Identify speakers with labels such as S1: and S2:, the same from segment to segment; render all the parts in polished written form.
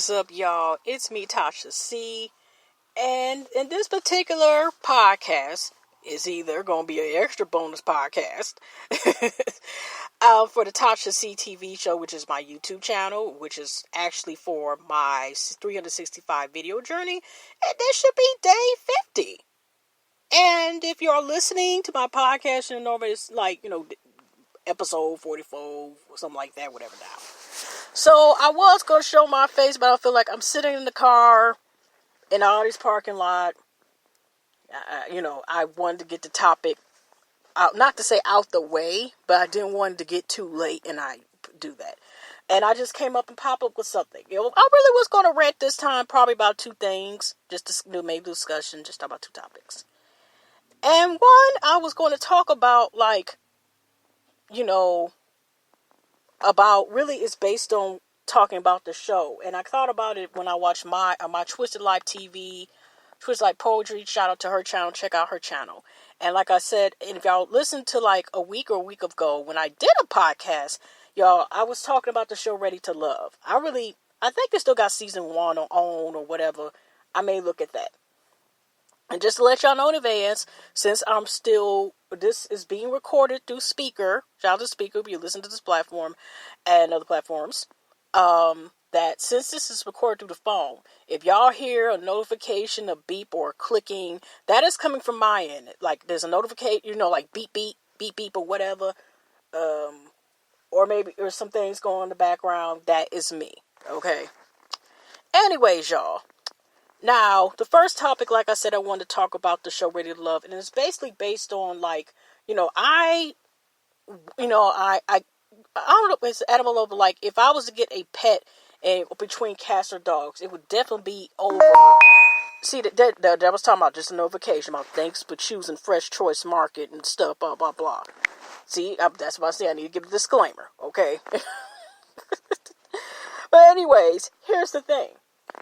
S1: is up, y'all? It's me, Tasha C. And in this particular podcast is either going to be an extra bonus podcast for the Tasha C TV show, which is my YouTube channel, which is actually for my 365 video journey. And this should be day 50. And if you're listening to my podcast, and normally it's like, episode 44 or something like that, whatever now. So I was going to show my face, but I feel like I'm sitting in the car in Audie's parking lot. I wanted to get the topic out, not to say out the way, but I didn't want to get too late, and I do that. And I just came up and popped up with something. I really was going to rant this time probably about two things, just to do maybe discussion, just about two topics. And one, I was going to talk about, about really it's based on talking about the show. And I thought about it when I watched my Twisted Life TV, Twisted Life Poetry. Shout out to her channel. Check out her channel. And like I said, and if y'all listened to like a week ago when I did a podcast, y'all, I was talking about the show Ready to Love. I think they still got season 1 on or whatever. I may look at that. And just to let y'all know in advance, since this is being recorded through Speaker, shout out to Speaker if you listen to this platform and other platforms, that since this is recorded through the phone, if y'all hear a notification, a beep, or a clicking, that is coming from my end. Like, there's a notification, like beep, beep, beep, beep, or whatever, or maybe there's some things going on in the background, that is me, okay? Anyways, y'all. Now, the first topic, like I said, I wanted to talk about the show Ready to Love, and it's basically based on, I don't know, it's animal love, but if I was to get a pet between cats or dogs, it would definitely be over. See, that was talking about just a notification about thanks for choosing Fresh Choice Market and stuff, blah, blah, blah. See, that's what I say, I need to give a disclaimer, okay? But anyways, here's the thing.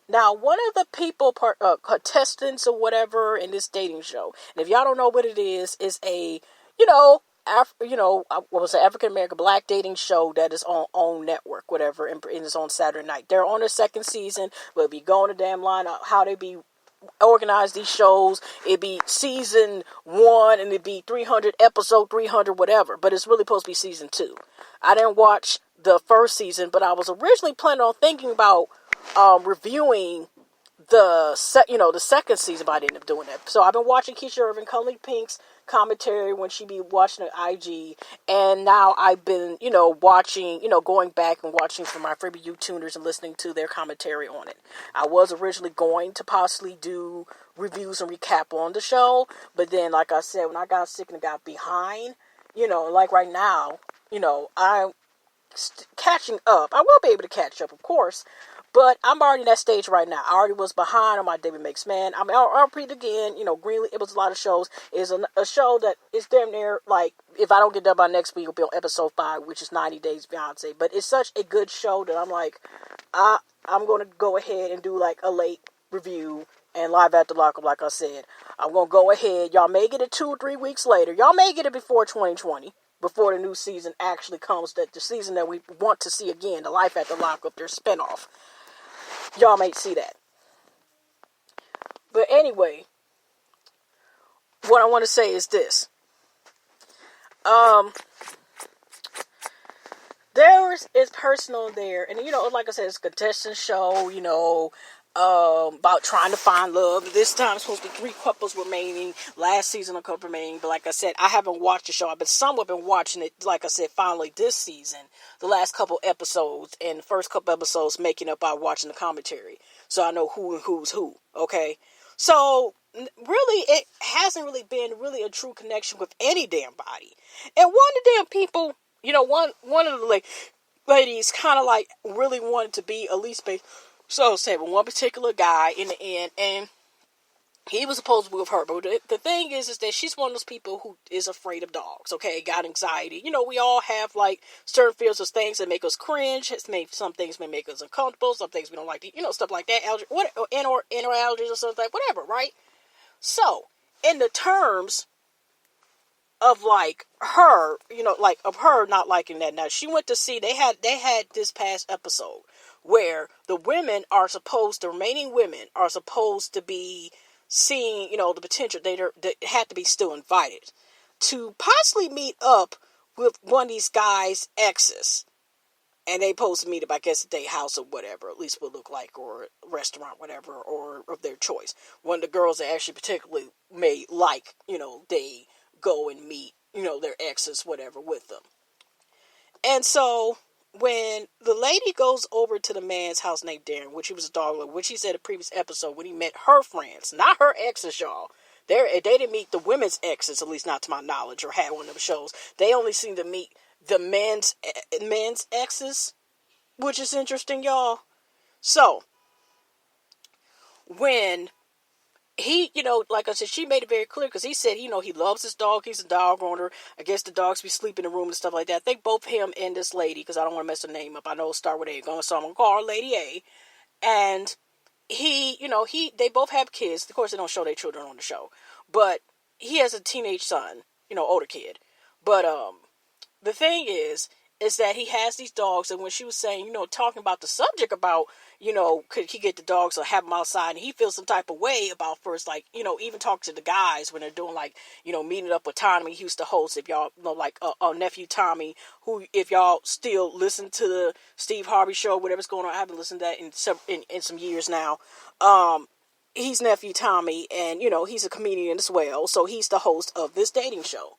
S1: Now, one of the people, contestants or whatever in this dating show, and if y'all don't know what it is a, African American black dating show that is on OWN network, whatever, and it's on Saturday night. They're on their second season. We'll be going to damn line out how they be organize these shows. It'd be season 1 and it'd be 300 episode 300 whatever, but it's really supposed to be season 2. I didn't watch the first season, but I was originally planning on thinking about reviewing the second season, but I didn't end up doing that. So I've been watching Keisha Irvin, Cully Pink's commentary when she be watching the IG, and now I've been, watching, going back and watching for my favorite YouTubers and listening to their commentary on it. I was originally going to possibly do reviews and recap on the show, but then, like I said, when I got sick and got behind, like right now, I'm catching up. I will be able to catch up, of course. But I'm already in that stage right now. I already was behind on my David Makes Man. I'll repeat again. Greenleaf, it was a lot of shows. It's a show that is damn near, if I don't get done by next week, it'll be on episode 5, which is 90 Days Beyonce. But it's such a good show that I'm I'm going to go ahead and do, a late review and live at the lockup, like I said. I'm going to go ahead. Y'all may get it 2 or 3 weeks later. Y'all may get it before 2020. Before the new season actually comes, that the season that we want to see again, the Life at the Lockup, their spinoff. Y'all may see that. But anyway, what I want to say is this. There is personal there, and like I said, it's a contestant show, about trying to find love. This time it's supposed to be 3 couples remaining. Last season a couple remaining, but like I said, I haven't watched the show. I've somewhat been watching it, like I said, finally this season, the last couple episodes, and the first couple episodes making up by watching the commentary, so I know who and who's who, okay? So, really, it hasn't really been really a true connection with any damn body. And one of the damn people, one of the ladies kind of really wanted to be at least so say with one particular guy in the end, and he was supposed to be with her. But the thing is that she's one of those people who is afraid of dogs, okay? Got anxiety. We all have, certain fears of things that make us cringe. Some things may make us uncomfortable. Some things we don't like to, stuff like that. Allergies or something, whatever, right? So, in the terms of, her, of her not liking that. Now, she went to see, they had this past episode where the remaining women are supposed to be seeing, the potential. They had to be still invited to possibly meet up with one of these guys' exes. And they supposed to meet up, I guess, at their house or whatever, at least would look like, or restaurant, whatever, or of their choice. One of the girls that actually particularly may like, they go and meet, their exes, whatever, with them. And so when the lady goes over to the man's house named Darren, which he was a dog lover, which he said in a previous episode, when he met her friends, not her exes, y'all. They didn't meet the women's exes, at least not to my knowledge, or had one of them shows. They only seem to meet the men's exes, which is interesting, y'all. So, when he, like I said, she made it very clear, because he said, he loves his dog. He's a dog owner. I guess the dogs be sleeping in the room and stuff like that. I think both him and this lady, because I don't want to mess her name up. I know it start with A, so I'm going to call her Lady A. And they both have kids. Of course, they don't show their children on the show. But he has a teenage son, older kid. But, the thing is that he has these dogs, and when she was saying, talking about the subject about, could he get the dogs or have them outside, and he feels some type of way about first, like, even talk to the guys when they're doing, like, meeting up with Tommy. He used to host, if y'all know, like, nephew Tommy, who, if y'all still listen to the Steve Harvey show, whatever's going on, I haven't listened to that in some years now. He's nephew Tommy, and, he's a comedian as well, so he's the host of this dating show.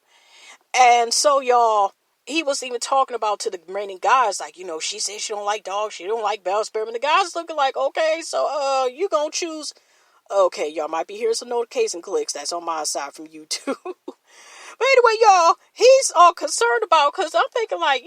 S1: And so, y'all, he was even talking about to the remaining guys, like, she said she don't like dogs, she don't like bell sperm, and the guys looking like, okay, so, you gonna choose, okay, y'all might be hearing some notification clicks, that's on my side from YouTube. But anyway, y'all, he's all concerned about, because I'm thinking, like,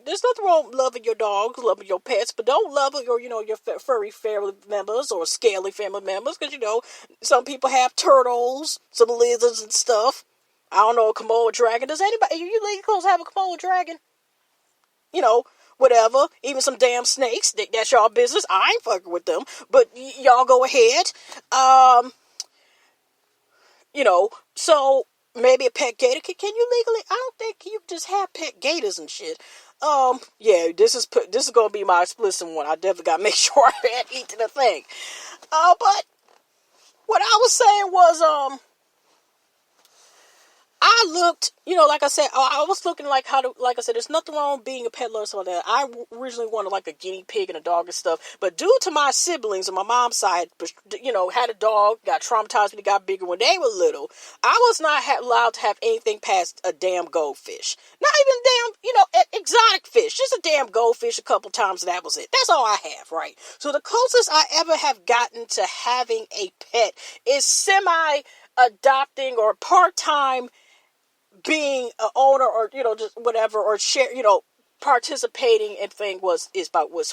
S1: there's nothing wrong with loving your dogs, loving your pets, but don't love your, your furry family members or scaly family members, because, some people have turtles, some lizards and stuff. I don't know, a Komodo dragon. Does anybody, you lady close have a Komodo dragon? Whatever. Even some damn snakes. That's y'all business. I ain't fucking with them. But y'all go ahead. So maybe a pet gator. Can you legally? I don't think you just have pet gators and shit. Yeah, this is gonna be my explicit one. I definitely gotta make sure I add eat to the thing. But what I was saying was, I looked, like I said, I was looking like like I said, there's nothing wrong with being a pet lover or something like that. I originally wanted like a guinea pig and a dog and stuff, but due to my siblings on my mom's side, had a dog, got traumatized when he got bigger when they were little, I was not allowed to have anything past a damn goldfish. Not even damn, exotic fish, just a damn goldfish a couple times and that was it. That's all I have, right? So the closest I ever have gotten to having a pet is semi-adopting or part-time being an owner, or just whatever, or share, participating in thing was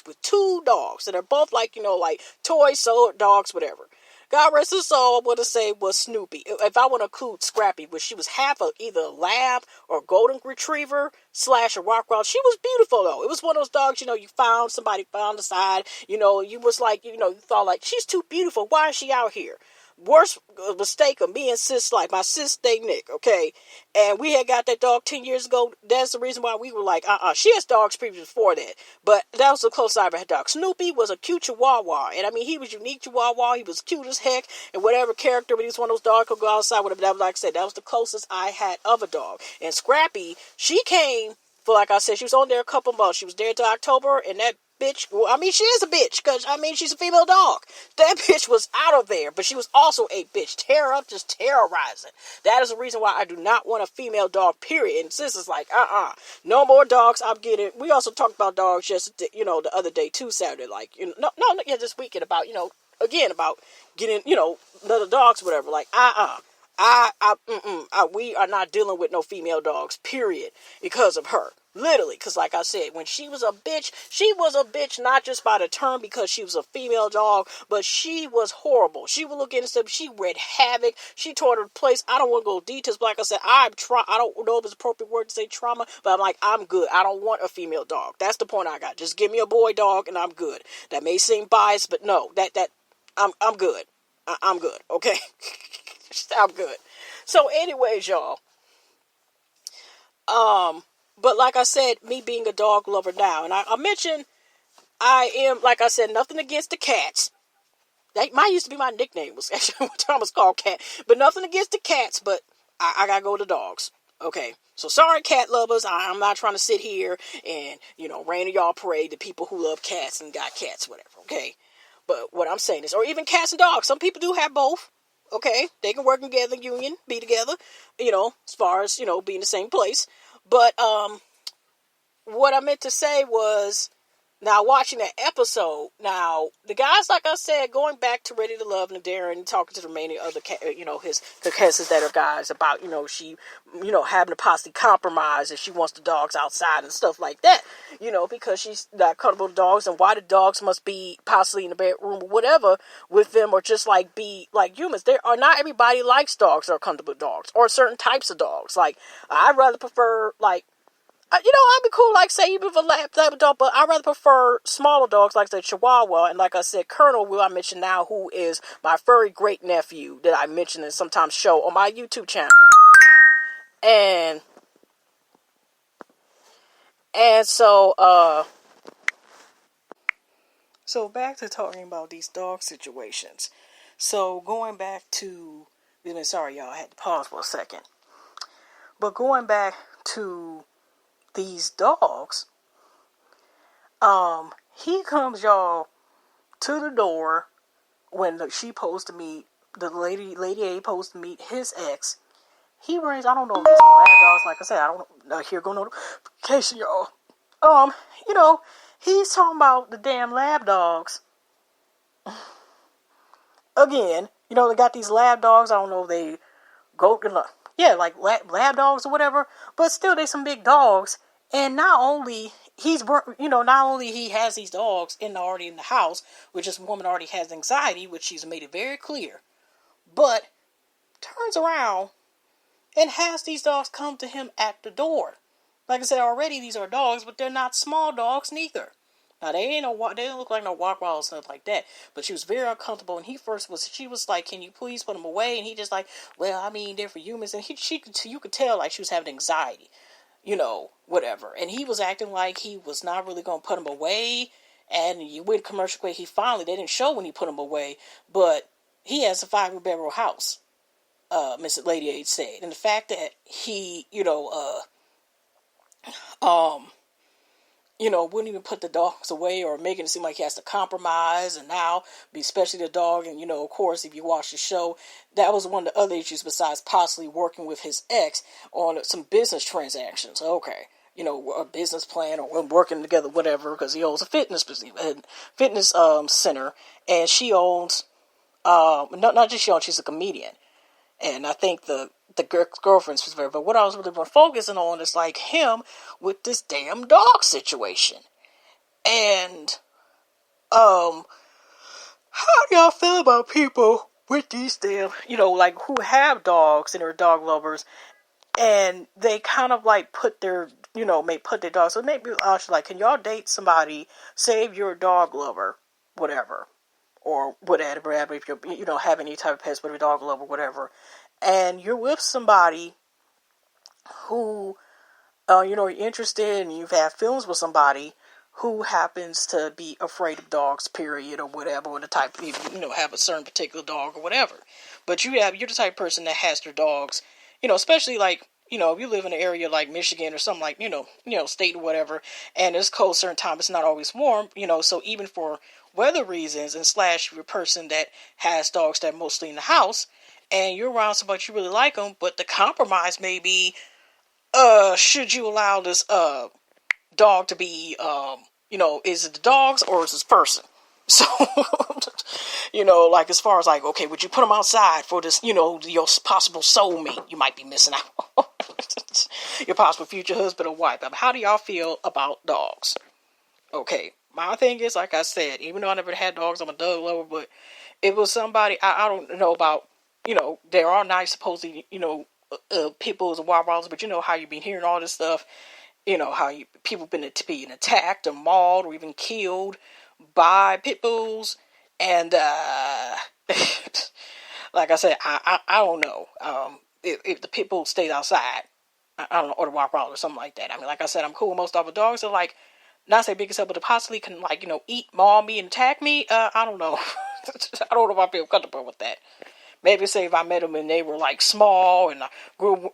S1: with two dogs, and they're both like like toy sold dogs, whatever. God rest his soul, I want to say was Snoopy. If I want to include Scrappy, which she was half of either a lab or golden retriever / a Rockwell. She was beautiful though. It was one of those dogs, somebody found the side, you was like, you thought like, she's too beautiful. Why is she out here? Worst mistake of me and sis, like my sis named Nick, okay? And we had got that dog 10 years ago. That's the reason why we were like, she has dogs previous before that. But that was the closest I ever had dog. Snoopy was a cute chihuahua. And I mean, he was unique chihuahua. He was cute as heck. And whatever character, but he was one of those dogs who could go outside, whatever. That was, like I said, that was the closest I had of a dog. And Scrappy, she came for, like I said, she was on there a couple months. She was there till October, and that bitch, well, I mean, she is a bitch, because, I mean, she's a female dog. That bitch was out of there, but she was also a bitch. Just terrorizing. That is the reason why I do not want a female dog, period. And sis is like, no more dogs. I'm getting, we also talked about dogs just, the other day, too, Saturday, like, this weekend about, again, about getting, little dogs, whatever, like, we are not dealing with no female dogs, period, because of her. Literally, because like I said, when she was a bitch not just by the term because she was a female dog, but she was horrible. She would look into stuff, she wreaked havoc, she tore the place. I don't want to go details, but like I said, I don't know if it's appropriate word to say trauma, but I'm like, I'm good. I don't want a female dog. That's the point I got. Just give me a boy dog and I'm good. That may seem biased, but no, I'm good. I'm good, okay? I'm good. So anyways, y'all, but like I said, me being a dog lover now, and I mentioned, I am, like I said, nothing against the cats. That might used to be my nickname. Was actually one time I was called Cat. But nothing against the cats, but I gotta go to dogs. Okay. So sorry, cat lovers. I'm not trying to sit here and, rain on y'all parade the people who love cats and got cats, whatever. Okay. But what I'm saying is, or even cats and dogs. Some people do have both. Okay. They can work together, union, be together, as far as, be in the same place. But, what I meant to say was, now, watching that episode, now, the guys, like I said, going back to Ready to Love and Darren, talking to the many other, his contestants that are guys about, she, having to possibly compromise if she wants the dogs outside and stuff like that, because she's not comfortable with dogs, and why the dogs must be possibly in the bedroom or whatever with them, or just like be like humans. There are not everybody likes dogs or comfortable with dogs, or certain types of dogs. Like, I'd rather prefer, like, I'd be cool, like, say, even for lab dog, but I'd rather prefer smaller dogs, like the Chihuahua, and like I said, Colonel, who I mentioned now, who is my furry great-nephew that I mentioned and sometimes show on my YouTube channel. And so back to talking about these dog situations. So going back to, sorry, y'all, I had to pause for a second. But going back to these dogs, he comes, y'all, to the door when she supposed to meet, the lady A supposed to meet his ex. He brings, I don't know if these lab dogs, like I said, I don't know, here go notification, y'all. He's talking about the damn lab dogs. Again, they got these lab dogs, I don't know if they go, like lab dogs or whatever, but still, they some big dogs. And not only he has these dogs already in the house, which this woman already has anxiety, which she's made it very clear, but turns around and has these dogs come to him at the door. Like I said already, these are dogs, but they're not small dogs neither. Now they don't look like no Rottweilers or stuff like that. But she was very uncomfortable, and she was like, "Can you please put them away?" And he just like, "Well, I mean, they're for humans." And you could tell like she was having anxiety, whatever. And he was acting like he was not really going to put them away. And you went commercial quick. They didn't show when he put them away, but he has a 5-bedroom house. Miss Lady H said, and the fact that he, wouldn't even put the dogs away or making it seem like he has to compromise, and now, especially the dog, and of course, if you watch the show, that was one of the other issues besides possibly working with his ex on some business transactions. Okay, a business plan or working together, whatever, because he owns a fitness center, and she owns, not just she owns, she's a comedian. And I think the girlfriend's was very, but what I was really focusing on is like him with this damn dog situation. And, how do y'all feel about people with these damn, like who have dogs and are dog lovers, and they kind of like put their, may put their dogs, so maybe I should like, can y'all date somebody, say if you're a dog lover, whatever, or whatever, if you're, have any type of pets, whatever, dog lover, whatever, and you're with somebody who, you're interested and you've had feelings with somebody who happens to be afraid of dogs, period, or whatever, or the type, have a certain particular dog or whatever. But you're the type of person that has their dogs, especially like, if you live in an area like Michigan or something like, state or whatever, and it's cold certain time, it's not always warm, so even for weather reasons, and / you're a person that has dogs that are mostly in the house, and you're around somebody you really like them, but the compromise may be, should you allow this, dog to be, is it the dogs or is this person? So, like as far as like, okay, would you put them outside for this, your possible soulmate you might be missing out, your possible future husband or wife? I mean, how do y'all feel about dogs? Okay, my thing is, like I said, even though I never had dogs, I'm a dog lover, but it was somebody, I don't know about, there are nice, supposedly, people and wild but how you've been hearing all this stuff, how people been being attacked or mauled or even killed by pit bulls, and like I said, I don't know, if the pit bull stays outside, I don't know, or the wild or something like that. I mean, like I said, I'm cool with most of the dogs are like, not say big as hell, but to possibly can, like, eat, maul me, and attack me. I don't know. I don't know if I feel comfortable with that. Maybe say if I met them and they were like small and I grew,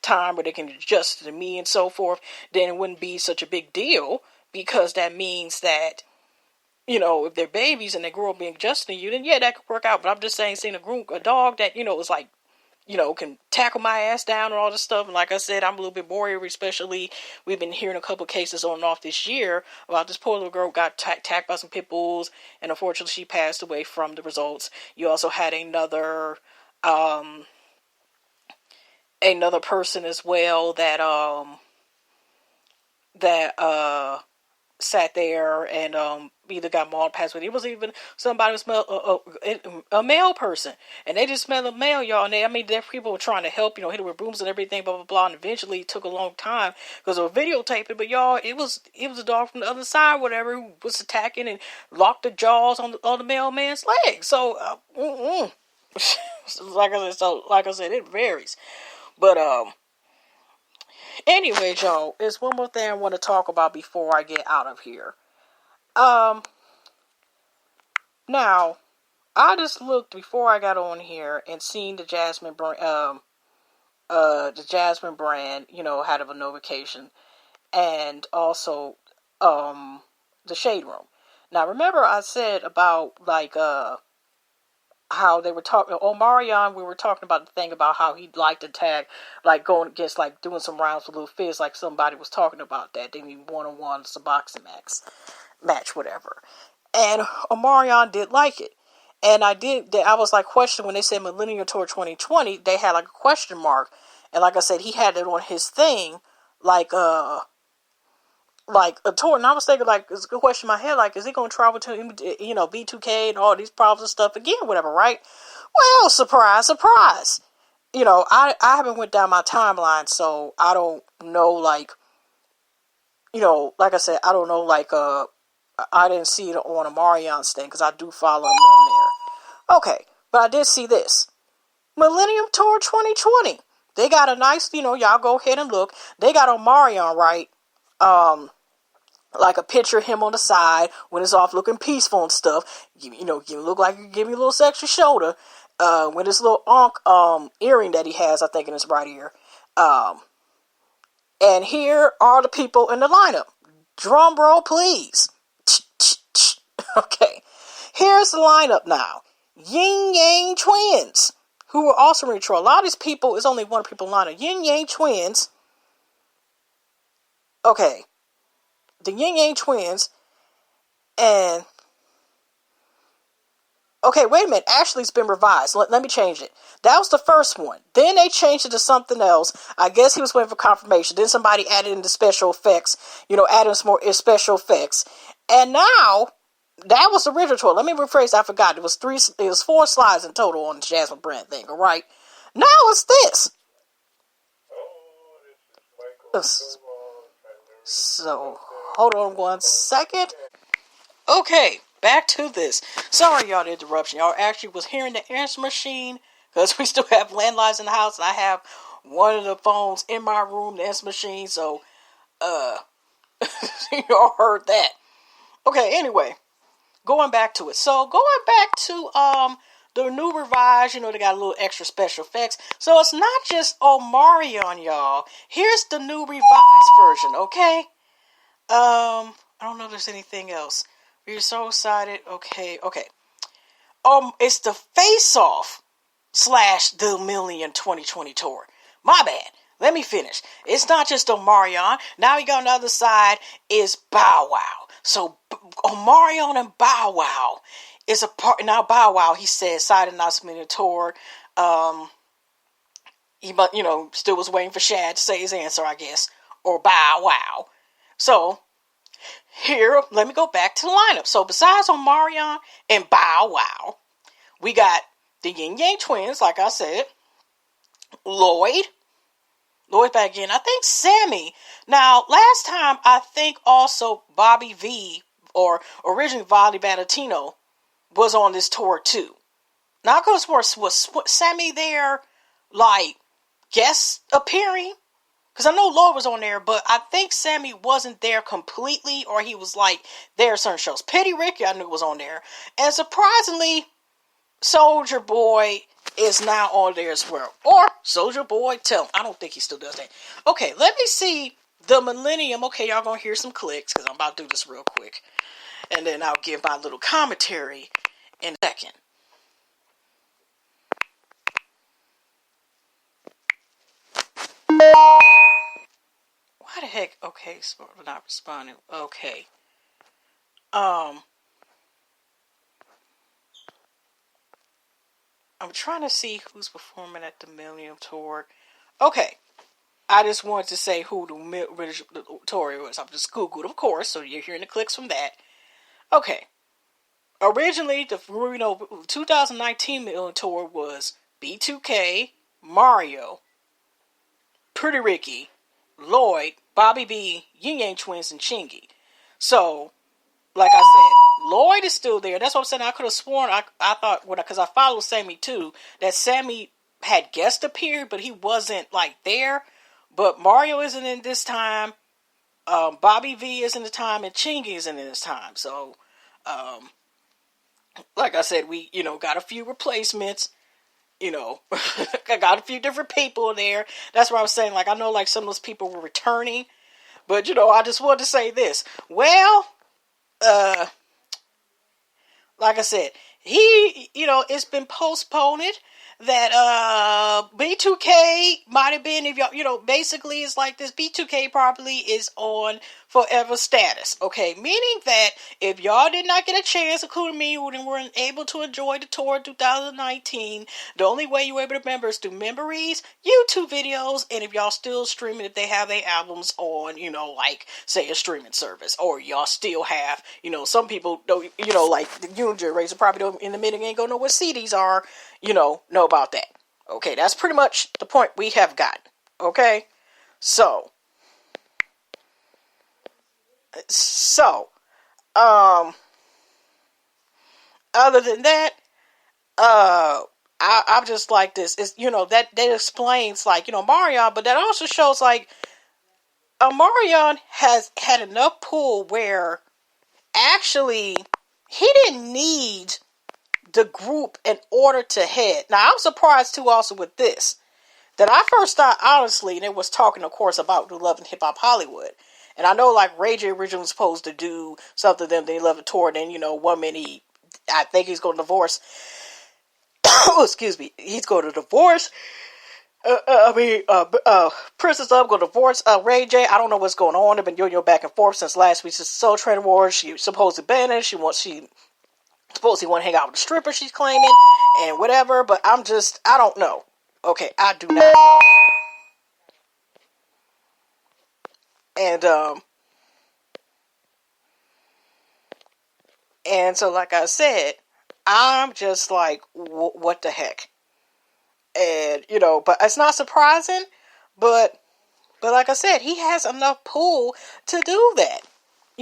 S1: time where they can adjust to me and so forth, then it wouldn't be such a big deal, because that means that, if they're babies and they grow up being adjusted to you, then yeah, that could work out. But I'm just saying, seeing a dog that, is like, can tackle my ass down and all this stuff. And like I said, I'm a little bit worried, especially we've been hearing a couple of cases on and off this year about this poor little girl who got attacked by some pit bulls, and unfortunately she passed away from the results. You also had another person as well that sat there and either got mauled, passed away. It was even somebody who smelled a male person, and they just smelled a male, y'all. And there people were trying to help, hit it with brooms and everything, blah blah blah. And eventually it took a long time because they were videotaping. But y'all, it was a dog from the other side, whatever, who was attacking and locked the jaws on the mailman's leg. So, like I said, it varies. But anyway, y'all, there's one more thing I want to talk about before I get out of here. Now, I just looked before I got on here and seen the Jasmine brand, had a notification, and also, the Shade Room. Now, remember I said about, like, how they were talking, Omarion, we were talking about the thing about how he'd like to tag, like going against, like doing some rounds with Little Fizz, like somebody was talking about that. They need one-on-one, some boxing match, whatever. And Omarion did like it. And I was like questioning when they said Millennium Tour 2020, they had like a question mark. And like I said, he had it on his thing, like a tour, and I was thinking, like, it's a good question in my head, like, is he going to travel to, B2K and all these problems and stuff again, whatever, right? Well, surprise, surprise. I haven't went down my timeline, so I don't know, like, like I said, I don't know, like, I didn't see it on Omarion's thing, because I do follow him on there. Okay, but I did see this. Millennium Tour 2020. They got a nice, y'all go ahead and look. They got Omarion, right? Like a picture of him on the side when it's off looking peaceful and stuff. You look like you give me a little sexy shoulder. With this little earring that he has, I think, in his right ear. And here are the people in the lineup. Drum roll, please. Okay. Here's the lineup now. Yin Yang Twins, who were also in Detroit. A lot of these people, is only one people in the lineup. Yin Yang Twins. Okay. The Yin Yang Twins, and okay, wait a minute. Actually, it's been revised. Let me change it. That was the first one. Then they changed it to something else. I guess he was waiting for confirmation. Then somebody added in the special effects. Added some more special effects. And now that was the original tour. Let me rephrase. I forgot. It was 4 slides in total on the Jasmine brand thing. All right. Now it's this. So, hold on one second. Okay, back to this. Sorry, y'all, the interruption. Y'all actually was hearing the answer machine, because we still have landlines in the house, and I have one of the phones in my room, the answer machine, so, y'all heard that. Okay, anyway, going back to it. So, going back to, the new revised, they got a little extra special effects. So it's not just Omarion, y'all. Here's the new revised version, okay? I don't know if there's anything else. We're so excited. Okay. It's the Face-Off / the Million 2020 Tour. My bad. Let me finish. It's not just Omarion. Now we got on the other side is Bow Wow. So Omarion and Bow Wow is a part. Now Bow Wow, he said, side announcement in the tour. He still was waiting for Shad to say his answer, I guess, or Bow Wow. So here, let me go back to the lineup. So besides Omarion and Bow Wow, we got the Yin Yang Twins, like I said, Lloyd back again. I think Sammy. Now, last time, I think also Bobby V, or originally Volley Battistino, was on this tour too. Now, of course, was Sammy there, like, guest appearing? because I know Lloyd was on there, but I think Sammy wasn't there completely, or he was like there certain shows. Petty Ricky, I knew was on there, and surprisingly, Soldier Boy is now on there as well. Or Soldier Boy, tell him. I don't think he still does that. Okay, let me see the Millennium. Okay, y'all gonna hear some clicks because I'm about to do this real quick, and then I'll give my little commentary in a second. Why the heck? Okay, so not responding. Okay. I'm trying to see who's performing at the Millennium Tour. Okay. I just wanted to say who the tour was. I've just Googled, of course, so you're hearing the clicks from that. Okay. Originally, the 2019 Millennium Tour was B2K, Mario, Pretty Ricky, Lloyd, Bobby B, Yin Yang Twins, and Chingy. So, like I said, Lloyd is still there. That's what I'm saying. I could have sworn, I thought, because I followed Sammy too, that Sammy had guest appeared, but he wasn't like there. But Mario isn't in this time. Bobby V isn't in the time, and Chingy isn't in this time. So, like I said, we, got a few replacements. I got a few different people there. That's what I was saying. Like, I know, like, some of those people were returning. But, I just wanted to say this. Well, like I said, it's been postponed that B2K might have been, if y'all, basically it's like this. B2K probably is on forever status, okay? Meaning that if y'all did not get a chance, including me, and weren't able to enjoy the tour 2019, the only way you were able to remember is through memories, YouTube videos, and if y'all still streaming, if they have their albums on, like, say, a streaming service, or y'all still have, some people don't, like, the younger generation probably don't, in the minute ain't gonna know what CDs are, know about that. Okay, that's pretty much the point we have gotten. Okay? So, other than that, I'm just like this. Is that explains, like, Omarion, but that also shows, like, Omarion has had enough pull where actually he didn't need the group in order to head. Now, I'm surprised too also with this, that I first thought, honestly, and it was talking, of course, about the Love and Hip Hop Hollywood. And I know, like, Ray J originally was supposed to do something, then they love the tour, and then, 1 minute I think he's going to divorce. Oh, excuse me. He's going to divorce. Princess Love going to divorce Ray J. I don't know what's going on. They've been yo-yo back and forth since last week's Soul Train Wars. She supposed to ban it. She supposedly want to hang out with a stripper, she's claiming, and whatever, but I don't know. Okay, I do not know. And so, like I said, I'm just like, what the heck? And, but it's not surprising, but like I said, he has enough pull to do that.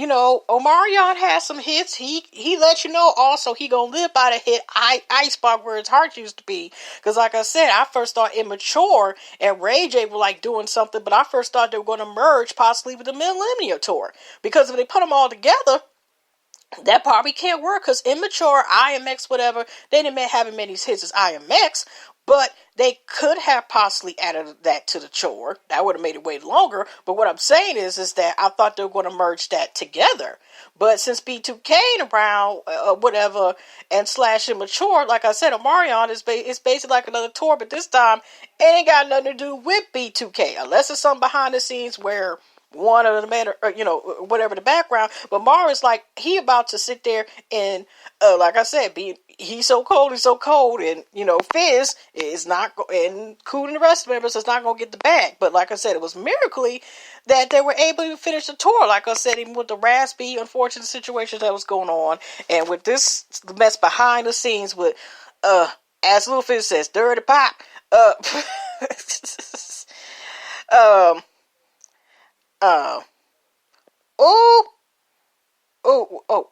S1: Omarion has some hits. He let you know also he gonna live by the hit Icebox where his heart used to be. Because like I said, I first thought Immature and Ray J were like doing something, but I first thought they were going to merge possibly with the Millennium Tour. Because if they put them all together, that probably can't work, because Immature, IMX, whatever, they didn't have as many hits as IMX, but they could have possibly added that to the tour. That would have made it way longer. But what I'm saying is that I thought they were going to merge that together. But since B2K and around, whatever, and / Immature, like I said, Omarion is basically like another tour, but this time it ain't got nothing to do with B2K, unless it's something behind the scenes where one of the men, or whatever the background. But Mario's like, he about to sit there and, like I said, he's so cold, and Fizz is not, and Cool and the rest of the members is not going to get the bag. But like I said, it was miraculously that they were able to finish the tour. Like I said, even with the raspy, unfortunate situations that was going on, and with this mess behind the scenes with, as Lil Fizz says, dirty pop,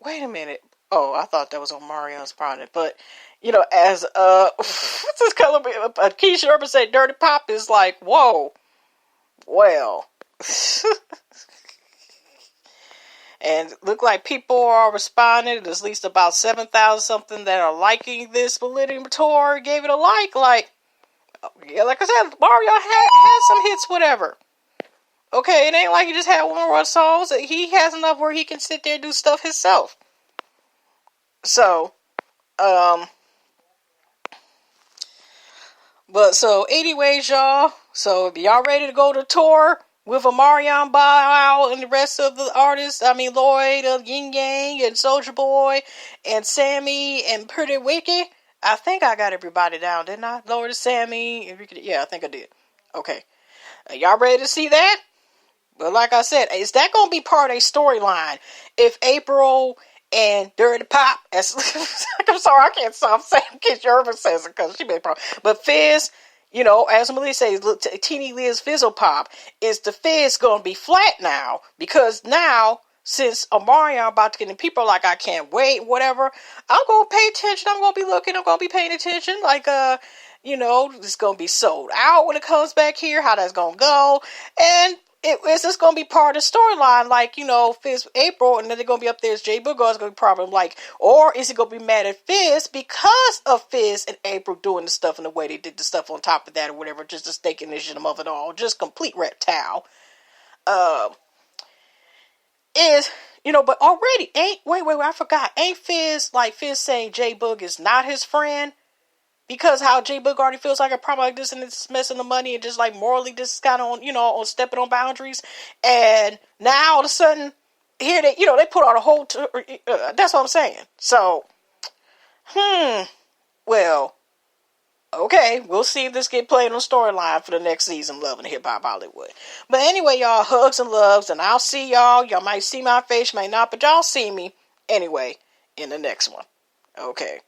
S1: wait a minute. Oh, I thought that was Omarion's product, but as what's this color? Keisha Urban said, "Dirty Pop" is like, whoa. Well, and look like people are responding. There's at least about 7,000 something that are liking this Validity tour. Gave it a like. Yeah, like I said, Mario had some hits, whatever. Okay, it ain't like he just had one or one songs. He has enough where he can sit there and do stuff himself. So, anyways, y'all. So, if y'all ready to go to tour with Omarion, Bow and the rest of the artists, I mean, Lloyd, Yin Yang, and Soulja Boy, and Sammy, and Pretty Wiki. I think I got everybody down, didn't I? Lloyd, Sammy, and yeah, I think I did. Okay. Y'all ready to see that? But like I said, is that going to be part of a storyline? If April and Dirty Pop, I'm sorry, I can't stop saying Kid Jervis says it because she made problem. But Fizz, as Malia says, Teeny Liz Fizzle Pop, is the Fizz going to be flat now? Because now, since Omarion about to get in, people are like, I can't wait, whatever. I'm going to pay attention. I'm going to be looking. I'm going to be paying attention. It's going to be sold out when it comes back here, how that's going to go. And is this going to be part of the storyline, Fizz April, and then they're going to be up there as Jay Booger is going to be problem, or is it going to be mad at Fizz because of Fizz and April doing the stuff in the way they did the stuff on top of that or whatever, just the staking of it all, just complete reptile. But already, I forgot, ain't Fizz saying Jay Boog is not his friend? Because how J Boog already feels like a problem like this and it's messing the money and just morally just kind of on stepping on boundaries. And now all of a sudden here they put out a whole that's what I'm saying. So, well, okay, we'll see if this get played on storyline for the next season, Love and Hip Hop Hollywood. But anyway, y'all, hugs and loves, and I'll see y'all. Y'all might see my face, might not, but y'all see me anyway in the next one. Okay.